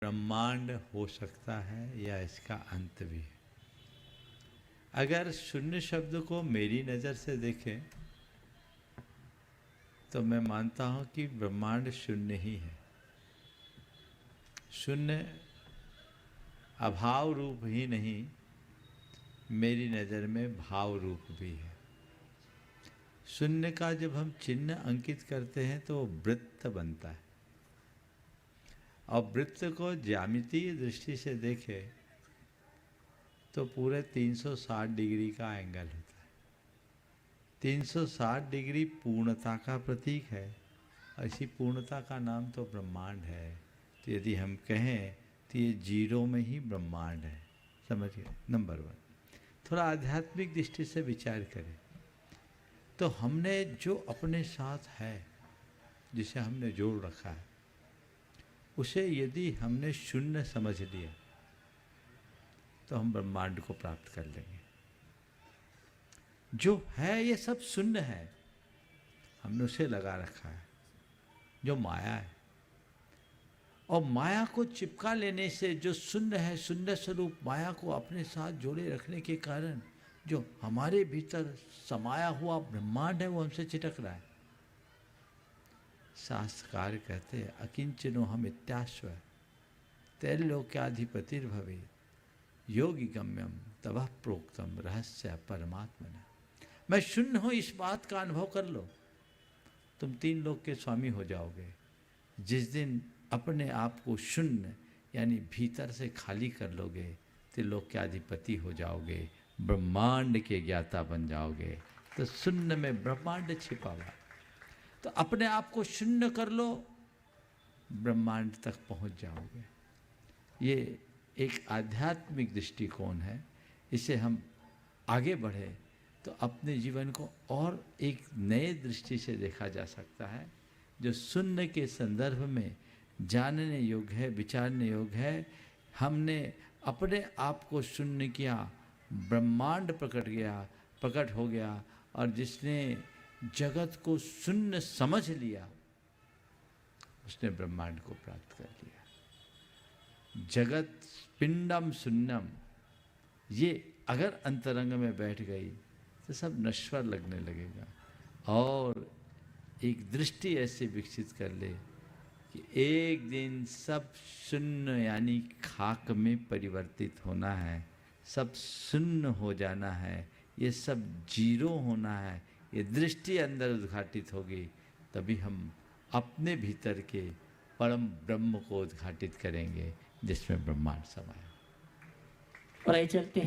ब्रह्मांड हो सकता है या इसका अंत भी है। अगर शून्य शब्द को मेरी नज़र से देखें तो मैं मानता हूँ कि ब्रह्मांड शून्य ही है। शून्य अभाव रूप ही नहीं, मेरी नज़र में भाव रूप भी है। शून्य का जब हम चिन्ह अंकित करते हैं तो वो वृत्त बनता है, और वृत्त को ज्यामितीय दृष्टि से देखें तो पूरे 360 डिग्री का एंगल होता है। 360 डिग्री पूर्णता का प्रतीक है, और इसी पूर्णता का नाम तो ब्रह्मांड है। तो यदि हम कहें तो ये जीरो में ही ब्रह्मांड है। समझिए, नंबर 1। थोड़ा आध्यात्मिक दृष्टि से विचार करें तो हमने जो अपने साथ है, जिसे हमने जोड़ रखा है, उसे यदि हमने शून्य समझ लिया तो हम ब्रह्मांड को प्राप्त कर लेंगे। जो है ये सब शून्य है, हमने उसे लगा रखा है जो माया है, और माया को चिपका लेने से जो शून्य है, शून्य स्वरूप माया को अपने साथ जोड़े रखने के कारण जो हमारे भीतर समाया हुआ ब्रह्मांड है वो हमसे चिटक रहा है। शास्त्रकार कहते हैं अकिंचनो हम इत्याश्व त्रैलोक्याधिपतिर्भवे योगी गम्यम तवः प्रोक्तम रहस्य परमात्मना। मैं शून्य हूँ, इस बात का अनुभव कर लो, तुम 3 लोक के स्वामी हो जाओगे। जिस दिन अपने आप को शून्य यानी भीतर से खाली कर लोगे, त्रिलोक के अधिपति हो जाओगे, ब्रह्मांड के ज्ञाता बन जाओगे। तो शून्य में ब्रह्मांड छिपा हुआ, तो अपने आप को शून्य कर लो, ब्रह्मांड तक पहुंच जाओगे। ये एक आध्यात्मिक दृष्टिकोण है। इसे हम आगे बढ़े तो अपने जीवन को और एक नए दृष्टि से देखा जा सकता है, जो शून्य के संदर्भ में जानने योग्य है, विचारने योग्य है। हमने अपने आप को शून्य किया, ब्रह्मांड प्रकट हो गया, और जिसने जगत को शून्य समझ लिया उसने ब्रह्मांड को प्राप्त कर लिया। जगत पिंडम शून्यम, ये अगर अंतरंग में बैठ गई तो सब नश्वर लगने लगेगा, और एक दृष्टि ऐसे विकसित कर ले कि एक दिन सब शून्य यानी खाक में परिवर्तित होना है, सब शून्य हो जाना है, ये सब जीरो होना है। ये दृष्टि अंदर उद्घाटित होगी, तभी हम अपने भीतर के परम ब्रह्म को उद्घाटित करेंगे जिसमें ब्रह्मांड समाया। और आइए चलते हैं